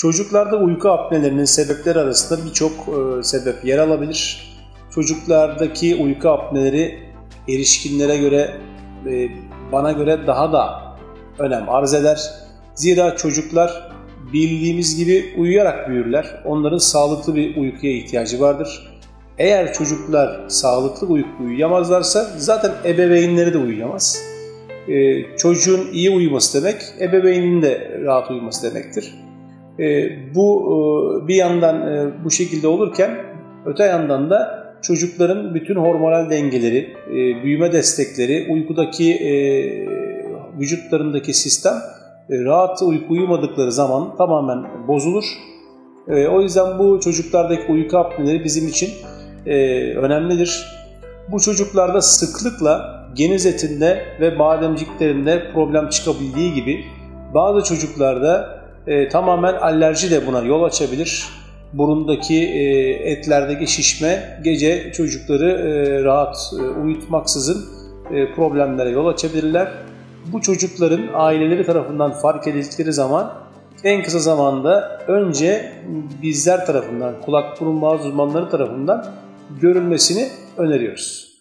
Çocuklarda uyku apnelerinin sebepleri arasında birçok sebep yer alabilir. Çocuklardaki uyku apneleri erişkinlere göre bana göre daha da önem arz eder. Zira çocuklar bildiğimiz gibi uyuyarak büyürler. Onların sağlıklı bir uykuya ihtiyacı vardır. Eğer çocuklar sağlıklı uyku uyuyamazlarsa zaten ebeveynleri de uyuyamaz. Çocuğun iyi uyuması demek, ebeveynin de rahat uyuması demektir. Bu bir yandan bu şekilde olurken öte yandan da çocukların bütün hormonal dengeleri, büyüme destekleri, uykudaki vücutlarındaki sistem rahat uyku uyumadıkları zaman tamamen bozulur. O yüzden bu çocuklardaki uyku apneleri bizim için önemlidir. Bu çocuklarda sıklıkla geniz etinde ve bademciklerinde problem çıkabildiği gibi bazı çocuklarda tamamen alerji de buna yol açabilir. Burundaki etlerdeki şişme gece çocukları rahat uyutmaksızın problemlere yol açabilirler. Bu çocukların aileleri tarafından fark edildikleri zaman en kısa zamanda önce bizler tarafından, kulak burun boğaz uzmanları tarafından görülmesini öneriyoruz.